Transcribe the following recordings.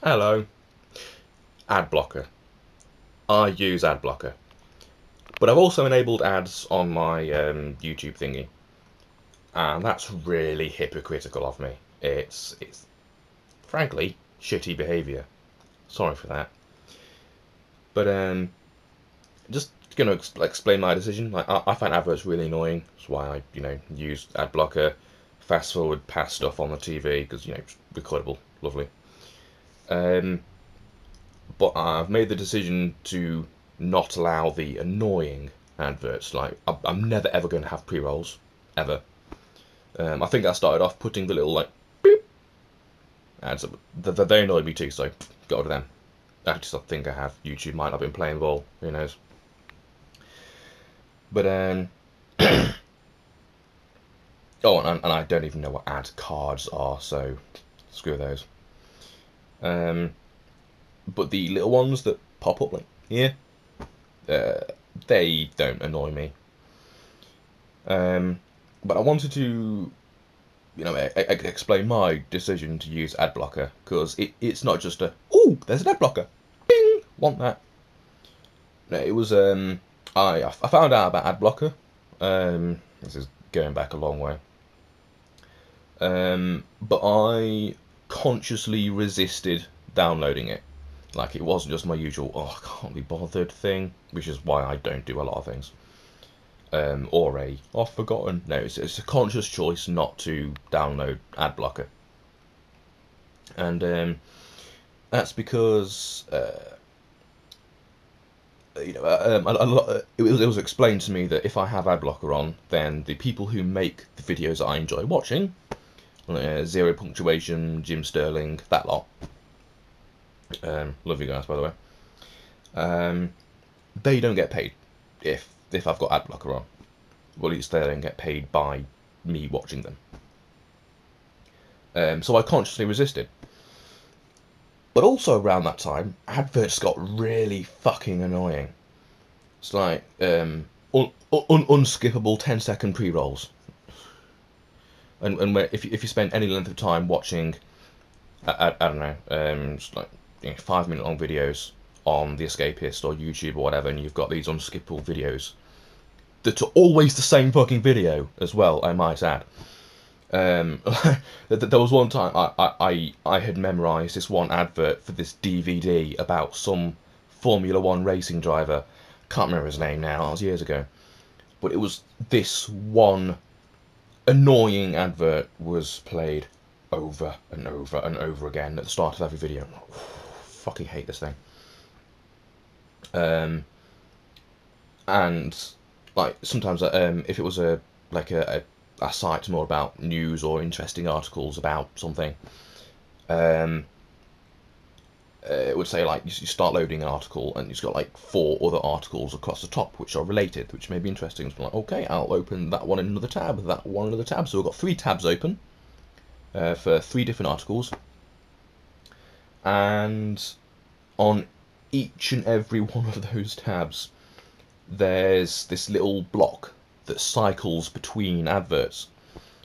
Hello. Adblocker. I use Adblocker. But I've also enabled ads on my YouTube thingy. And that's really hypocritical of me. It's frankly shitty behaviour. Sorry for that. But just gonna explain my decision. Like I find adverts really annoying. That's why I use Adblocker. Fast forward past stuff on the TV because it's recordable, lovely. But I've made the decision to not allow the annoying adverts. Like I'm never ever going to have pre-rolls ever. I think I started off putting the little like beep ads. They annoyed me too, so got rid of them. I just think I have. YouTube might not have been playing ball. Who knows? But oh, and I don't even know what ad cards are, so screw those. But the little ones that pop up like here, they don't annoy me. But I wanted to, explain my decision to use Adblocker because it's not just a oh, there's an Adblocker, bing, want that. No, it was I found out about Adblocker. This is going back a long way. But I consciously resisted downloading it. Like, it wasn't just my usual, oh, I can't be bothered thing, which is why I don't do a lot of things. Or I've forgotten. No, it's a conscious choice not to download Adblocker. And that's because, it was explained to me that if I have Adblocker on, then the people who make the videos that I enjoy watching, Zero Punctuation, Jim Sterling, that lot, love you guys, by the way. They don't get paid if I've got Adblocker on. Well, at least they don't get paid by me watching them. So I consciously resisted. But also around that time, adverts got really fucking annoying. It's like unskippable 10-second pre-rolls. And if you spend any length of time watching, I don't know, just like 5-minute long videos on The Escapist or YouTube or whatever, and you've got these unskippable videos that are always the same fucking video as well, I might add. There was one time I had memorised this one advert for this DVD about some Formula 1 racing driver. Can't remember his name now, that was years ago. But it was this one annoying advert was played over and over and over again at the start of every video. Fucking hate this thing. And like sometimes if it was a site more about news or interesting articles about something, it would say like you start loading an article and it's got like 4 other articles across the top which are related, which may be interesting. So I'm like, okay, I'll open that one in another tab, that one in another tab. So we've got 3 tabs open for 3 different articles, and on each and every one of those tabs there's this little block that cycles between adverts,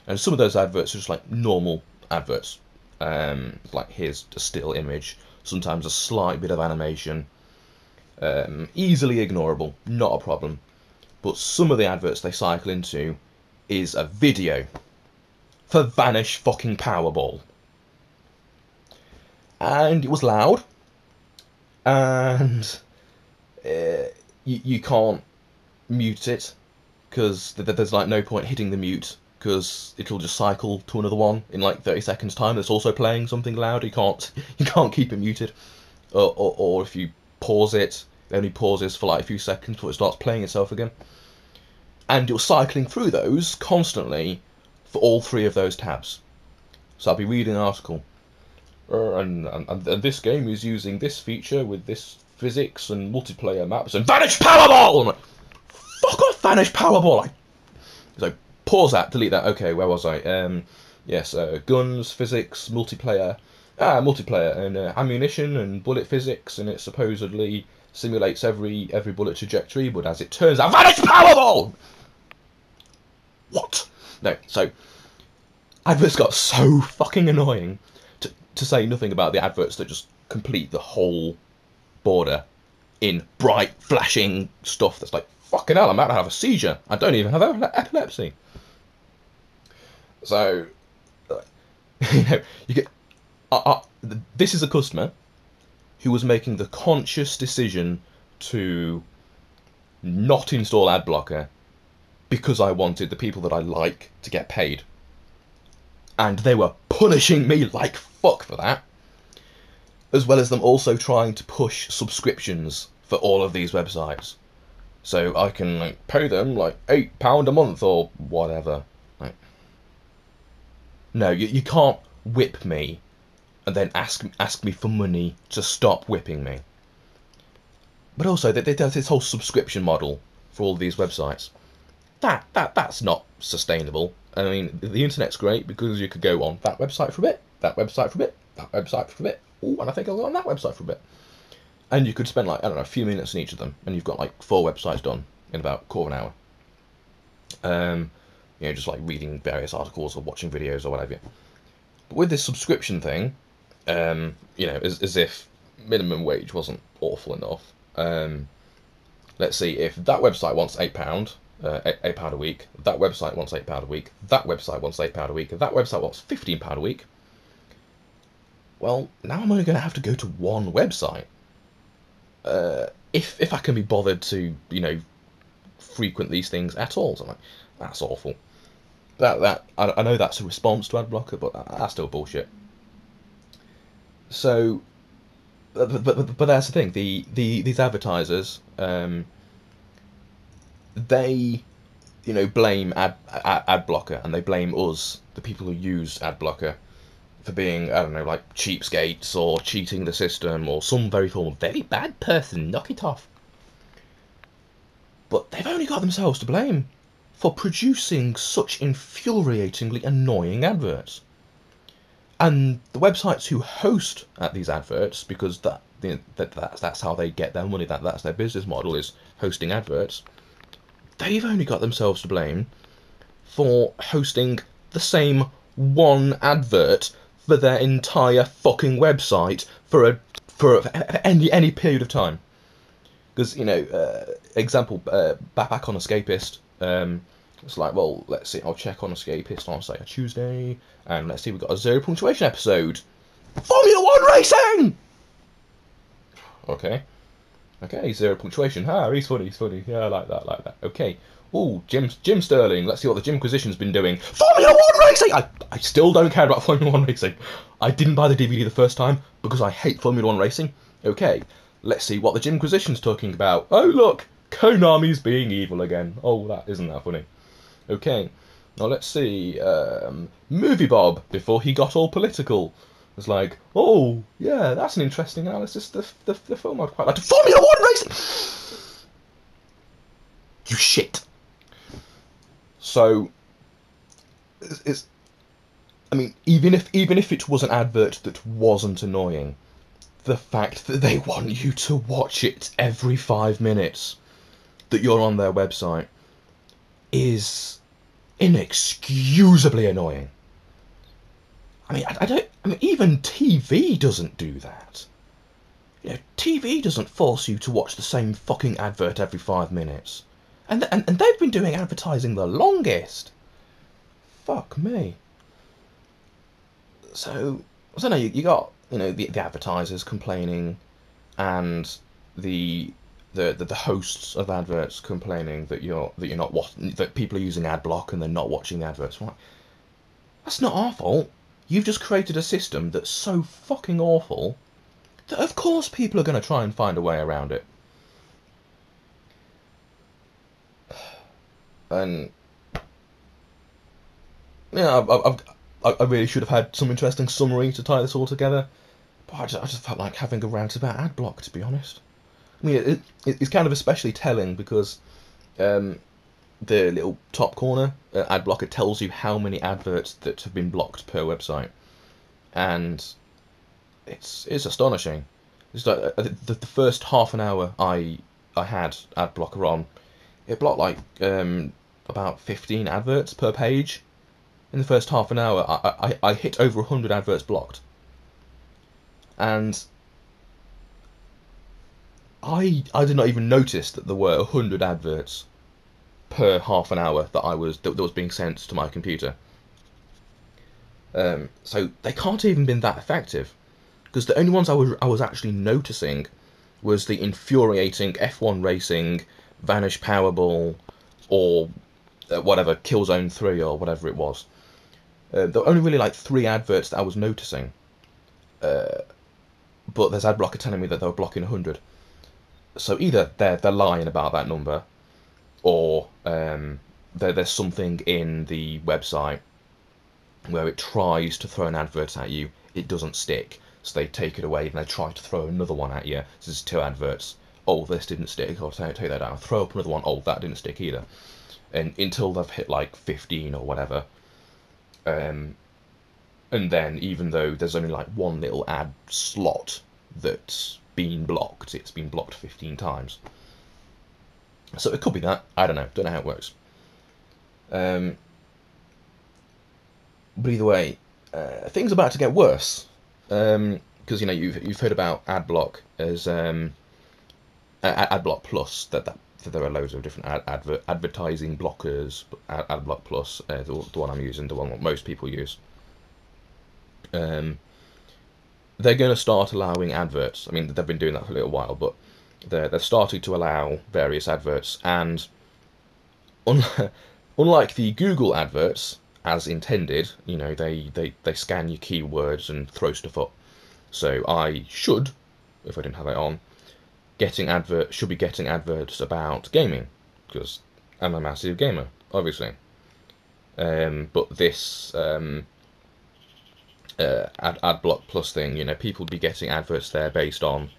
and some of those adverts are just like normal adverts, like here's a still image, sometimes a slight bit of animation, easily ignorable, not a problem. But some of the adverts they cycle into is a video for VANISH fucking POWERBALL, and it was loud, and you can't mute it because there's like no point hitting the mute because it'll just cycle to another one in like 30 seconds time that's also playing something loud. You can't keep it muted, or if you pause it, it only pauses for like a few seconds before it starts playing itself again. And you're cycling through those constantly for all 3 of those tabs. So I'll be reading an article, and this game is using this feature with this physics and multiplayer maps and VANISH POWERBALL. I'm like, fuck off, VANISH POWERBALL. So pause that, delete that. Okay, where was I? Yes, guns, physics, multiplayer, and ammunition and bullet physics, and it supposedly simulates every bullet trajectory, but as it turns out, VANISH POWERBALL. What? No, so adverts got so fucking annoying to say nothing about the adverts that just complete the whole border in bright, flashing stuff that's like, fucking hell, I'm about to have a seizure. I don't even have epilepsy. So, you know, you get... this is a customer who was making the conscious decision to not install Adblocker because I wanted the people that I like to get paid. And they were punishing me like fuck for that. As well as them also trying to push subscriptions for all of these websites. So I can like pay them like £8 a month or whatever. Like, no, you can't whip me and then ask me for money to stop whipping me. But also they have this whole subscription model for all these websites. That's not sustainable. I mean, the internet's great because you could go on that website for a bit, that website for a bit, that website for a bit. Oh, and I think I'll go on that website for a bit. And you could spend like, I don't know, a few minutes in each of them, and you've got like 4 websites done in about a quarter of an hour. You know, just like reading various articles or watching videos or whatever. But with this subscription thing, you know, as if minimum wage wasn't awful enough. Let's see, if that website wants £8, £8 a week, that website wants £8 a week, that website wants £8 a week, that website wants £15 a week. Well, now I'm only going to have to go to one website. If I can be bothered to, you know, frequent these things at all. So I'm like, that's awful. I know that's a response to Adblocker, but that's still bullshit. So, but that's the thing. These advertisers, they, you know, blame Adblocker, and they blame us, the people who use Adblocker, for being, I don't know, like cheapskates or cheating the system or some very bad person. Knock it off. But they've only got themselves to blame for producing such infuriatingly annoying adverts. And the websites who host at these adverts, because that's how they get their money, that's their business model, is hosting adverts, they've only got themselves to blame for hosting the same one advert for their entire fucking website for any period of time. Because, you know, example, back on Escapist, it's like, well, let's see, I'll check on Escapist on, say, a Tuesday, and let's see, we've got a 0 punctuation episode. Formula 1 racing! Okay, 0 punctuation. He's funny. Yeah, I like that. Okay. Ooh, Jim Sterling. Let's see what the Jimquisition's been doing. Formula 1 racing! I still don't care about Formula 1 racing. I didn't buy the DVD the first time because I hate Formula 1 racing. Okay, let's see what the Jimquisition's talking about. Oh, look! Konami's being evil again. Oh, isn't that funny? Okay, now let's see. Movie Bob, before he got all political. It's like, oh, yeah, that's an interesting analysis. The film I'd quite like to... Formula 1 racing! You shit. So, I mean, even if it was an advert that wasn't annoying, the fact that they want you to watch it every 5 minutes that you're on their website is inexcusably annoying. I mean, even TV doesn't do that. You know, TV doesn't force you to watch the same fucking advert every 5 minutes. And they've been doing advertising the longest. Fuck me. So, I don't know, you got, you know, the advertisers complaining, and the hosts of adverts complaining that that people are using Adblock and they're not watching the adverts. Right? That's not our fault. You've just created a system that's so fucking awful that of course people are going to try and find a way around it. And yeah, I really should have had some interesting summary to tie this all together, but I just felt like having a rant about Adblock, to be honest. I mean, it's kind of especially telling because the little top corner, Adblocker, tells you how many adverts that have been blocked per website, and it's astonishing. It's like the first half an hour I had Adblocker on, it blocked like about 15 adverts per page. In the first half an hour, I hit over 100 adverts blocked. And I did not even notice that there were 100 adverts per half an hour that was being sent to my computer. So they can't even been that effective, because the only ones I was actually noticing was the infuriating F1 Racing, VANISH Powerball, or whatever, Killzone 3 or whatever it was. There were only really like 3 adverts that I was noticing. But there's Adblocker telling me that they were blocking 100. So either they're lying about that number, or there's something in the website where it tries to throw an advert at you, it doesn't stick, so they take it away and they try to throw another one at you. So there's 2 adverts. Oh, this didn't stick. I'll take that down. Throw up another one. Oh, that didn't stick either. And until they've hit like 15 or whatever. And then, even though there's only like one little ad slot that's been blocked, it's been blocked 15 times. So it could be that. I don't know how it works. But either way, things are about to get worse, because you've heard about Adblock as Adblock Plus, that there are loads of different advertising blockers. Adblock Plus, the one I'm using, the one that most people use. They're going to start allowing adverts. I mean, they've been doing that for a little while, but they're starting to allow various adverts, and unlike the Google adverts, as intended, they scan your keywords and throw stuff up. So I should, if I didn't have it on, should be getting adverts about gaming, because I'm a massive gamer, obviously. But this Adblock Plus thing, people be getting adverts there based on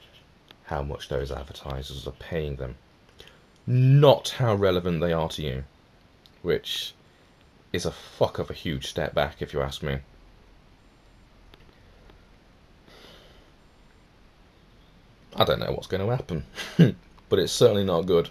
how much those advertisers are paying them, not how relevant they are to you, which is a fuck of a huge step back, if you ask me. I don't know what's going to happen, but it's certainly not good.